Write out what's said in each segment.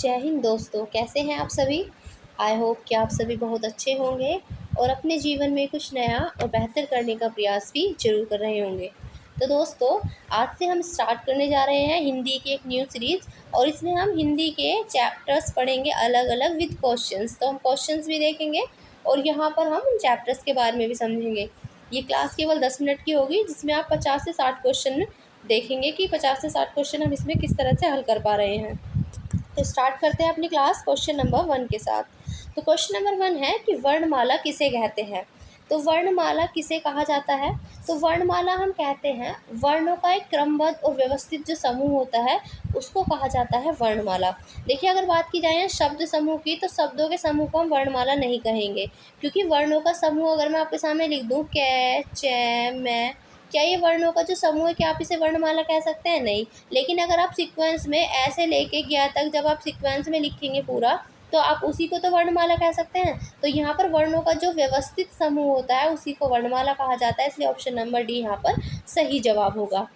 जय हिंद दोस्तों, कैसे हैं आप सभी। आई होप कि आप सभी बहुत अच्छे होंगे और अपने जीवन में कुछ नया और बेहतर करने का प्रयास भी जरूर कर रहे होंगे। तो दोस्तों, आज से हम स्टार्ट करने जा रहे हैं हिंदी की एक न्यू सीरीज़ और इसमें हम हिंदी के चैप्टर्स पढ़ेंगे अलग अलग विद क्वेश्चंस। तो हम क्वेश्चंस भी देखेंगे और यहाँ पर हम चैप्टर्स के बारे में भी समझेंगे। ये क्लास केवल 10 मिनट की होगी, जिसमें आप 50 से 60 क्वेश्चन देखेंगे कि 50 से 60 क्वेश्चन हम इसमें किस तरह से हल कर पा रहे हैं। तो स्टार्ट करते हैं अपनी क्लास क्वेश्चन नंबर 1 के साथ। तो क्वेश्चन नंबर 1 है कि वर्णमाला किसे कहते हैं। तो वर्णमाला किसे कहा जाता है। तो वर्णमाला हम कहते हैं वर्णों का एक क्रमबद्ध और व्यवस्थित जो समूह होता है उसको कहा जाता है वर्णमाला। देखिए, अगर बात की जाए शब्द समूह की, तो शब्दों के समूह को हम वर्णमाला नहीं कहेंगे, क्योंकि वर्णों का समूह अगर मैं आपके सामने लिख दूँ कै चे मैं, क्या ये वर्णों का जो समूह है, क्या आप इसे वर्णमाला कह सकते हैं? नहीं। लेकिन अगर आप सीक्वेंस में ऐसे लेके गया तक जब आप सीक्वेंस में लिखेंगे पूरा, तो आप उसी को तो वर्णमाला कह सकते हैं। तो यहाँ पर वर्णों का जो व्यवस्थित समूह होता है उसी को वर्णमाला कहा जाता है, इसलिए ऑप्शन नंबर डी यहाँ पर सही जवाब होगा।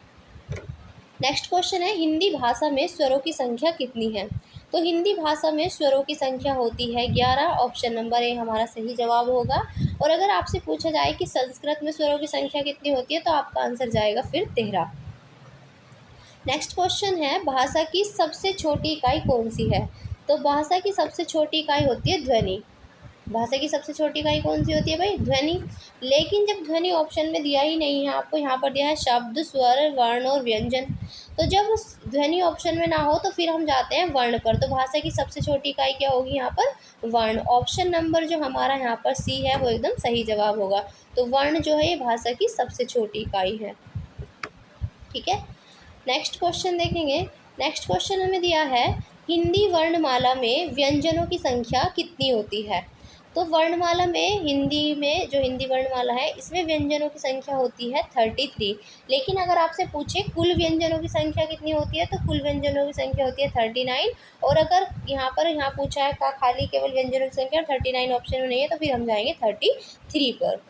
नेक्स्ट क्वेश्चन है हिंदी भाषा में स्वरों की संख्या कितनी है। तो हिंदी भाषा में स्वरों की संख्या होती है 11। ऑप्शन नंबर ए हमारा सही जवाब होगा। और अगर आपसे पूछा जाए कि संस्कृत में स्वरों की संख्या कितनी होती है, तो आपका आंसर जाएगा फिर 13। नेक्स्ट क्वेश्चन है भाषा की सबसे छोटी इकाई कौन सी है। तो भाषा की सबसे छोटी इकाई होती है ध्वनि। भाषा की सबसे छोटी इकाई कौन सी होती है भाई? ध्वनि। लेकिन जब ध्वनि ऑप्शन में दिया ही नहीं है आपको, यहाँ पर दिया है शब्द, स्वर, वर्ण और व्यंजन। तो जब ध्वनि ऑप्शन में ना हो तो फिर हम जाते हैं वर्ण पर। तो भाषा की सबसे छोटी इकाई क्या होगी यहाँ पर? वर्ण। ऑप्शन नंबर जो हमारा यहाँ पर सी है वो एकदम सही जवाब होगा। तो वर्ण जो है ये भाषा की सबसे छोटी इकाई है। ठीक है, नेक्स्ट क्वेश्चन देखेंगे। नेक्स्ट क्वेश्चन हमें दिया है हिंदी वर्णमाला में व्यंजनों की संख्या कितनी होती है। तो वर्णमाला में हिंदी में जो हिंदी वर्णमाला है इसमें व्यंजनों की संख्या होती है 33। लेकिन अगर आपसे पूछे कुल व्यंजनों की संख्या कितनी होती है, तो कुल व्यंजनों की संख्या होती है 39। और अगर यहाँ पूछा है का खाली केवल व्यंजनों की संख्या 39 ऑप्शन में नहीं है, तो फिर हम जाएंगे 33 पर।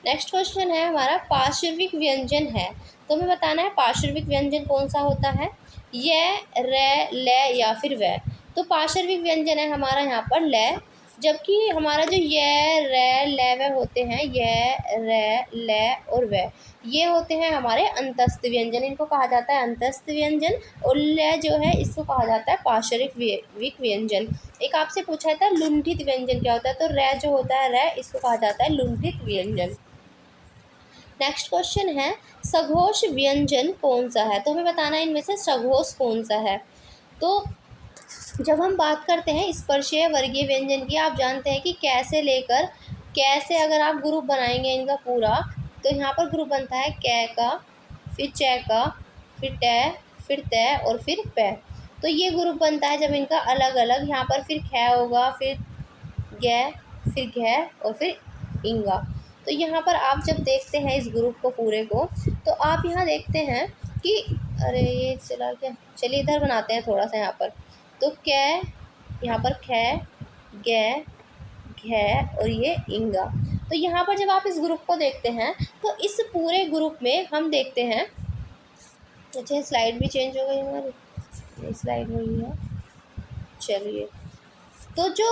नेक्स्ट क्वेश्चन है हमारा पार्श्विक व्यंजन है। तो हमें बताना है पार्श्विक व्यंजन कौन सा होता है, य, रे, ले या फिर वे। तो पार्श्विक व्यंजन है हमारा यहाँ पर ले, जबकि हमारा जो य, रे, ले, वे होते हैं, य, रे, ले और वे, ये होते हैं हमारे अंतस्थ व्यंजन। इनको कहा जाता है अंतस्थ व्यंजन। और ले जो है इसको कहा जाता है पार्श्विक व्यंजन। एक आपसे पूछा था लुंठित व्यंजन क्या होता है, तो रे जो होता है रे इसको कहा जाता है लुंठित व्यंजन। नेक्स्ट क्वेश्चन है सघोष व्यंजन कौन सा है। तो हमें बताना है इनमें से सघोष कौन सा है। तो जब हम बात करते हैं स्पर्शीय वर्गीय व्यंजन की, आप जानते हैं कि कैसे लेकर कैसे अगर आप ग्रुप बनाएंगे इनका पूरा, तो यहाँ पर ग्रुप बनता है कै का, फिर चे का, फिर टे, फिर तय और फिर पै। तो ये ग्रुप बनता है जब इनका अलग अलग, यहाँ पर फिर खे होगा, फिर गै, फिर घै और फिर इंगा। तो यहाँ पर आप जब देखते हैं इस ग्रुप को पूरे को, तो आप यहाँ देखते हैं कि अरे ये चला क्या, चलिए इधर बनाते हैं थोड़ा सा यहाँ पर। तो कै, यहाँ पर खे, गै, घै और ये इंगा। तो यहाँ पर जब आप इस ग्रुप को देखते हैं तो इस पूरे ग्रुप में हम देखते हैं, अच्छा स्लाइड भी चेंज हो गई हमारी, स्लाइड हुई है, चलिए। तो जो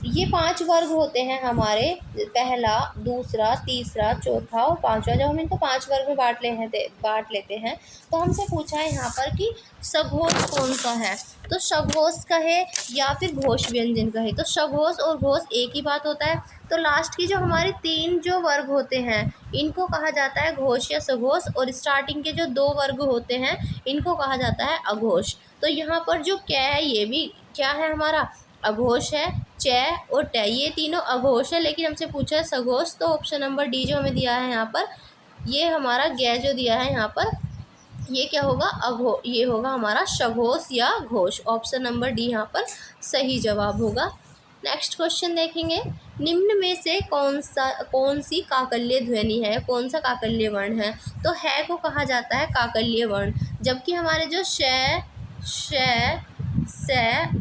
ये 5 वर्ग होते हैं हमारे, पहला, दूसरा, तीसरा, चौथा और पांचवा, जब हम इनको 5 वर्ग में बांट लेते हैं, तो हमसे पूछा है यहाँ पर कि सघोष कौन सा है। तो सघोष कहे या फिर घोष व्यंजन कहे, तो सघोष और घोष एक ही बात होता है। तो लास्ट की जो हमारे 3 जो वर्ग होते हैं इनको कहा जाता है घोष या सघोष, और स्टार्टिंग के जो 2 वर्ग होते हैं इनको कहा जाता है अघोष। तो यहाँ पर जो कै है ये भी क्या है हमारा, अघोष है। चे और टे ये तीनों अघोष है, लेकिन हमसे पूछा है सघोष, तो ऑप्शन नंबर डी जो हमें दिया है यहाँ पर, ये हमारा गै जो दिया है यहाँ पर, ये क्या होगा, ये होगा हमारा सघोष या घोष। ऑप्शन नंबर डी यहाँ पर सही जवाब होगा। नेक्स्ट क्वेश्चन देखेंगे, निम्न में से कौन सी काकल्य ध्वनि है, कौन सा काकल्य वर्ण है। तो है को कहा जाता है काकल्य वर्ण, जबकि हमारे जो श, से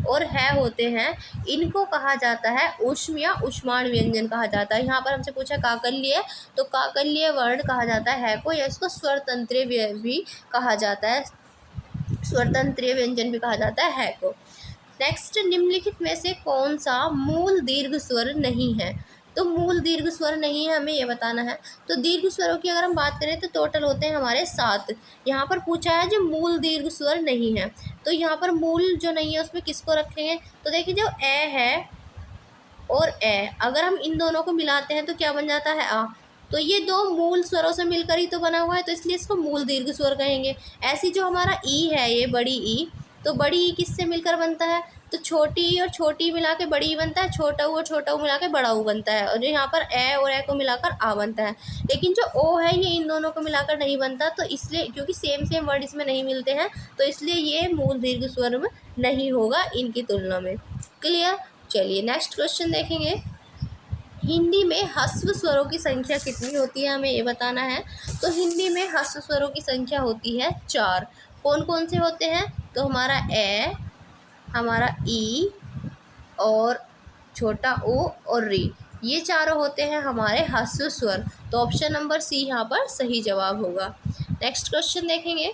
और है होते हैं इनको कहा जाता है ऊष्म या ऊष्माण व्यंजन कहा जाता है। यहाँ पर हमसे पूछा काकल्य, तो काकल्य वर्ण कहा जाता है को, या इसको स्वरतंत्रीय भी कहा जाता है, स्वरतंत्रीय व्यंजन भी कहा जाता है को। नेक्स्ट, निम्नलिखित में से कौन सा मूल दीर्घ स्वर नहीं है? तो मूल दीर्घ स्वर नहीं है, हमें ये बताना है। तो दीर्घ स्वरों की अगर हम बात करें तो टोटल होते हैं हमारे 7। यहाँ पर पूछा है जो मूल दीर्घ स्वर नहीं है, तो यहाँ पर मूल जो नहीं है उसमें किसको रखेंगे? तो देखिए जो ए है और ए, अगर हम इन दोनों को मिलाते हैं तो क्या बन जाता है? आ। तो ये दो मूल स्वरों से मिलकर ही तो बना हुआ है, तो इसलिए इसको मूल दीर्घ स्वर कहेंगे। ऐसी जो हमारा ई है, ये बड़ी ई, तो बड़ी ई किससे मिलकर बनता है? तो छोटी ई और छोटी ई मिला के बड़ी ई बनता है, छोटा ऊ और छोटा ऊ मिला के बड़ा ऊ बनता है, और जो यहाँ पर ए और ए को मिलाकर आ बनता है। लेकिन जो ओ है ये इन दोनों को मिलाकर नहीं बनता, तो इसलिए क्योंकि सेम सेम वर्ड इसमें नहीं मिलते हैं, तो इसलिए ये मूल दीर्घ स्वर में नहीं होगा इनकी तुलना में। क्लियर? चलिए नेक्स्ट क्वेश्चन देखेंगे। हिंदी में ह्रस्व स्वरों की संख्या कितनी होती है, हमें ये बताना है। तो हिंदी में ह्रस्व स्वरों की संख्या होती है 4। कौन कौन से होते हैं? तो हमारा ए, हमारा ई और छोटा ओ और री, ये चारों होते हैं हमारे ह्रस्व स्वर। तो ऑप्शन नंबर सी यहाँ पर सही जवाब होगा। नेक्स्ट क्वेश्चन देखेंगे।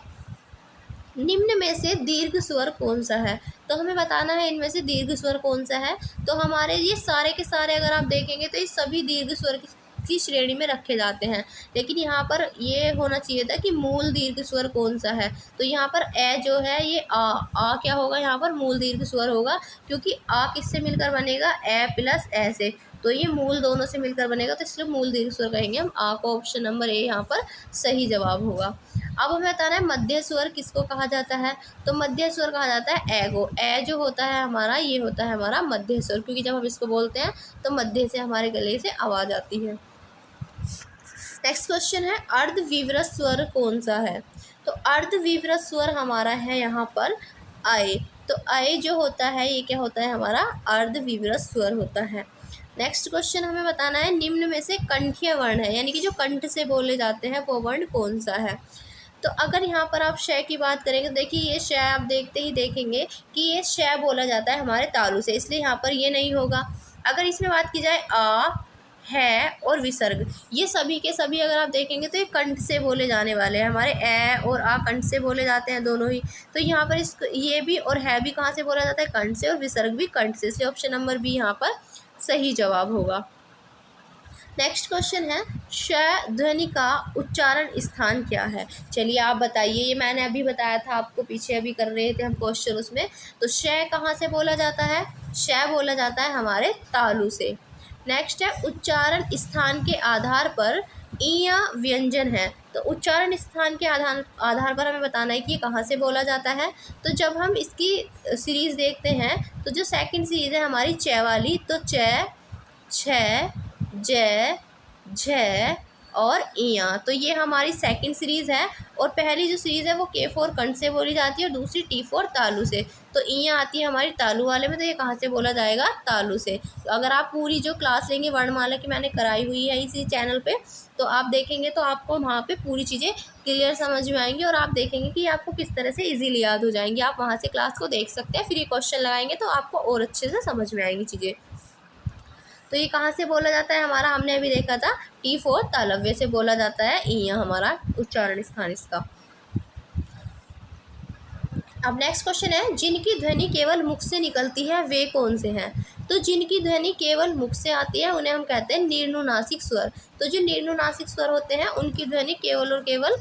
निम्न में से दीर्घ स्वर कौन सा है? तो हमें बताना है इनमें से दीर्घ स्वर कौन सा है। तो हमारे ये सारे के सारे अगर आप देखेंगे तो ये सभी दीर्घ स्वर की श्रेणी में रखे जाते हैं, लेकिन यहाँ पर ये होना चाहिए था कि मूल दीर्घ स्वर कौन सा है। तो यहाँ पर ए जो है ये आ क्या होगा? यहाँ पर मूल दीर्घ स्वर होगा, क्योंकि आ किससे मिलकर बनेगा? ए प्लस ए से, तो ये मूल दोनों से मिलकर बनेगा, तो इसलिए मूल दीर्घ स्वर कहेंगे हम। आ को ऑप्शन नंबर ए यहाँ पर सही जवाब होगा। अब हमें बताना है मध्य स्वर किसको कहा जाता है। तो मध्य स्वर कहा जाता है ए को। ए जो होता है हमारा, ये होता है हमारा मध्य स्वर, क्योंकि जब हम इसको बोलते हैं तो मध्य से हमारे गले से आवाज़ आती है। नेक्स्ट क्वेश्चन है अर्धविवृत स्वर कौन सा है? तो अर्धविवृत स्वर हमारा है यहाँ पर आए। तो आए जो होता है ये क्या होता है? हमारा अर्धविवृत स्वर होता है। नेक्स्ट क्वेश्चन हमें बताना है निम्न में से कंठीय वर्ण है, यानी कि जो कंठ से बोले जाते हैं वो वर्ण कौन सा है? तो अगर यहाँ पर आप श की बात करेंगे तो देखिए ये श आप देखते ही देखेंगे कि ये श बोला जाता है हमारे तालु से, इसलिए यहाँ पर ये नहीं होगा। अगर इसमें बात की जाए आ, है और विसर्ग, ये सभी के सभी अगर आप देखेंगे तो ये कंठ से बोले जाने वाले हैं। हमारे ए और आ कंठ से बोले जाते हैं दोनों ही, तो यहाँ पर इस ये भी और है भी कहाँ से बोला जाता है? कंठ से, और विसर्ग भी कंठ से, इसलिए ऑप्शन नंबर बी यहाँ पर सही जवाब होगा। नेक्स्ट क्वेश्चन है श ध्वनि का उच्चारण स्थान क्या है? चलिए आप बताइए, ये मैंने अभी बताया था आपको, पीछे अभी कर रहे थे हम क्वेश्चन उसमें। तो श कहाँ से बोला जाता है? श बोला जाता है हमारे तालु से। नेक्स्ट है उच्चारण स्थान के आधार पर ईया व्यंजन है। तो उच्चारण स्थान के आधार पर हमें बताना है कि ये कहाँ से बोला जाता है। तो जब हम इसकी सीरीज़ देखते हैं तो जो सेकंड सीरीज़ है हमारी च वाली, तो च, छ, ज, झ और इया, तो ये हमारी सेकंड सीरीज़ है। और पहली जो सीरीज़ है वो के फोर कंठ से बोली जाती है और दूसरी टी फोर तालु से। तो इया आती है हमारी तालु वाले में, तो ये कहाँ से बोला जाएगा? तालु से। तो अगर आप पूरी जो क्लास लेंगे वर्णमाला की, मैंने कराई हुई है इसी चैनल पे, तो आप देखेंगे तो आपको वहाँ पे पूरी चीज़ें क्लियर समझ में आएंगी, और आप देखेंगे कि आपको किस तरह से ईजिली याद हो जाएंगी। आप वहाँ से क्लास को देख सकते हैं, फिर ये क्वेश्चन लगाएंगे तो आपको और अच्छे से समझ में आएंगी चीज़ें। तो ये कहाँ से बोला जाता है हमारा? हमने अभी देखा था टी फोर तालव्य से बोला जाता है इया हमारा उच्चारण स्थान इसका। अब नेक्स्ट क्वेश्चन है जिनकी ध्वनि केवल मुख से निकलती है वे कौन से हैं? तो जिनकी ध्वनि केवल मुख से आती है उन्हें हम कहते हैं निर्नुनासिक स्वर। तो जो निर्नुनासिक स्वर होते हैं उनकी ध्वनि केवल और केवल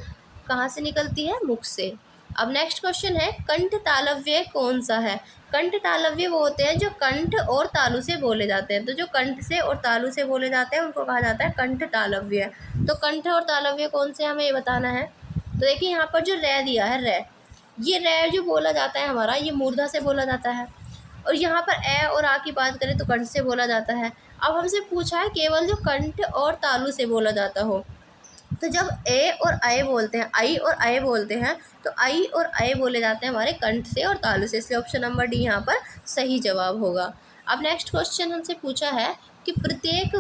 कहाँ से निकलती है? मुख से। अब नेक्स्ट क्वेश्चन है कंठ तालव्य कौन सा है? कंठ तालव्य वो होते हैं जो कंठ और तालु से बोले जाते हैं। तो जो कंठ से और तालु से बोले जाते हैं उनको कहा जाता है कंठ तालव्य। तो कंठ और तालव्य कौन से, हमें ये बताना है। तो देखिए यहाँ पर जो रै दिया है, रै, ये रै जो बोला जाता है हमारा, ये मूर्धा से बोला जाता है। और यहाँ पर ए और आ की बात करें तो कंठ से बोला जाता है। अब हमसे पूछा है केवल जो कंठ और तालु से बोला जाता हो। तो जब ए और आए बोलते हैं, आई और आए बोलते हैं, तो आई और आए बोले जाते हैं हमारे कंठ से और तालु से, इसलिए ऑप्शन नंबर डी यहाँ पर सही जवाब होगा। अब नेक्स्ट क्वेश्चन हमसे पूछा है कि प्रत्येक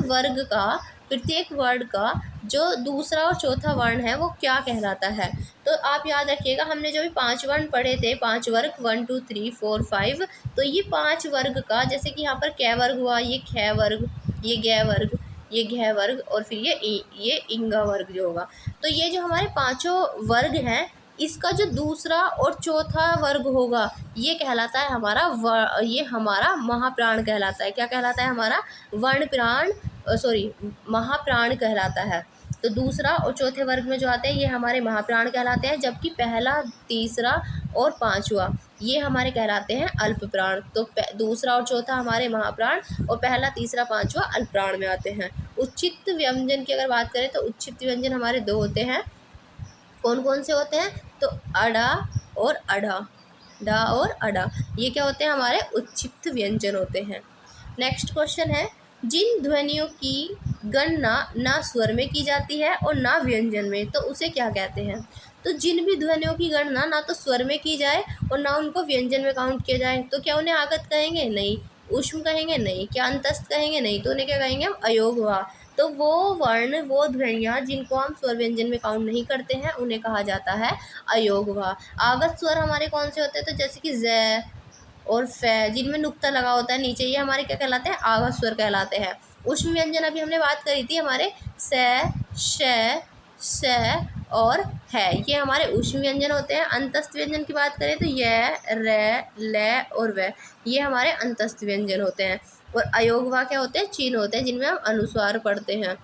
वर्ड का जो दूसरा और चौथा वर्ण है वो क्या कहलाता है? तो आप याद रखिएगा, हमने जो भी 5 वर्ण पढ़े थे, 5 वर्ग 1 2 3 4 5, तो ये 5 वर्ग का, जैसे कि यहाँ पर कै वर्ग हुआ, ये ख वर्ग, ये गै वर्ग, ये घ वर्ग, और फिर ये इंगा वर्ग जो होगा। तो ये जो हमारे 5 वर्ग हैं इसका जो दूसरा और चौथा वर्ग होगा ये कहलाता है हमारा ये हमारा महाप्राण कहलाता है। क्या कहलाता है? हमारा वर्ण प्राण, सॉरी महाप्राण कहलाता है। तो दूसरा और चौथे वर्ग में जो आते हैं ये हमारे महाप्राण कहलाते हैं, जबकि पहला, तीसरा और पांचवा ये हमारे कहलाते हैं अल्प प्राण। तो दूसरा और चौथा हमारे महाप्राण और पहला, तीसरा, पांचवा अल्प प्राण में आते हैं। उच्चित व्यंजन की अगर बात करें तो उच्चित व्यंजन हमारे दो होते हैं। कौन कौन से होते हैं? तो अड़ा और अढ़ा, डा और अड़ा, ये क्या होते हैं? हमारे उच्चित व्यंजन होते हैं। नेक्स्ट क्वेश्चन है, जिन ध्वनियों की गणना ना स्वर में की जाती है और ना व्यंजन में, तो उसे क्या कहते हैं? तो जिन भी ध्वनियों की गणना ना तो स्वर में की जाए और ना उनको व्यंजन में काउंट किया जाए, तो क्या उन्हें आगत कहेंगे? नहीं। ऊष्म कहेंगे? नहीं। क्या अंतस्थ कहेंगे? नहीं। तो उन्हें क्या कहेंगे हम? अयोगवा। तो वो वर्ण, वो ध्वनियाँ जिनको हम स्वर व्यंजन में काउंट नहीं करते हैं उन्हें कहा जाता है अयोगवा। आगत स्वर हमारे कौन से होते हैं? तो जैसे कि ज़ और फै, जिनमें नुक्ता लगा होता है नीचे, ये हमारे क्या कहलाते हैं? आगत स्वर कहलाते हैं। ऊष्म व्यंजन अभी हमने बात करी थी, हमारे स, श, स और है, ये हमारे ऊष्म व्यंजन होते हैं। अंतस्थ व्यंजन की बात करें तो य, र, ल और व, ये हमारे अंतस्थ व्यंजन होते हैं। और अयोगवा क्या होते हैं? चिन्ह होते हैं जिनमें हम अनुस्वार पढ़ते हैं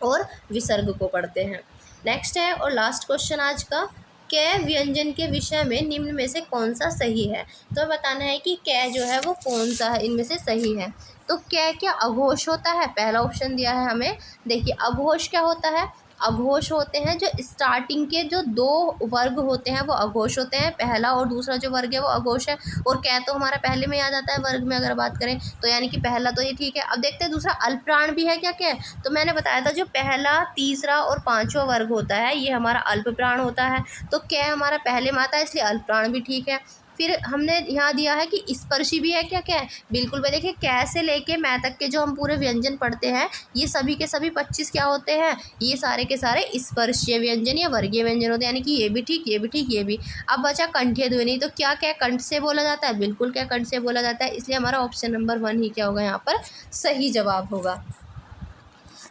और विसर्ग को पढ़ते हैं। नेक्स्ट है और लास्ट क्वेश्चन आज का, कै व्यंजन के विषय में निम्न में से कौन सा सही है? तो बताना है कि कै जो है वो कौन सा है इनमें से सही है। तो कै क्या अघोष होता है? पहला ऑप्शन दिया है हमें। देखिए अघोष क्या होता है? अघोष होते हैं जो स्टार्टिंग के जो दो वर्ग होते हैं वो अघोष होते हैं। पहला और दूसरा जो वर्ग है वो अघोष है। और कै तो हमारा पहले में आ जाता है वर्ग में अगर बात करें तो, यानी कि पहला तो ये ठीक है। अब देखते हैं दूसरा अल्पप्राण भी है क्या? क्या? तो मैंने बताया था जो पहला, तीसरा और पांचवा वर्ग होता है ये हमारा अल्पप्राण होता है। तो कै हमारा पहले में आता है इसलिए अल्पप्राण भी ठीक है। फिर हमने यहाँ दिया है कि स्पर्शी भी है क्या? क्या है? बिल्कुल भाई। देखिए कै से लेके मै तक के जो हम पूरे व्यंजन पढ़ते हैं ये सभी के सभी 25 क्या होते हैं? ये सारे के सारे स्पर्शीय व्यंजन या वर्गीय व्यंजन होते हैं, यानी कि ये भी ठीक, ये भी ठीक, ये भी। अब बचा कंठीय ध्वनि, तो क्या क्या कंठ से बोला जाता है? बिल्कुल क्या कंठ से बोला जाता है, इसलिए हमारा ऑप्शन नंबर 1 ही क्या होगा यहाँ पर सही जवाब होगा।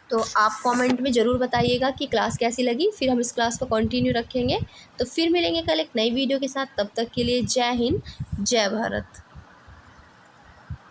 तो आप कमेंट में ज़रूर बताइएगा कि क्लास कैसी लगी, फिर हम इस क्लास को कंटिन्यू रखेंगे। तो फिर मिलेंगे कल एक नई वीडियो के साथ, तब तक के लिए जय हिंद, जय भारत।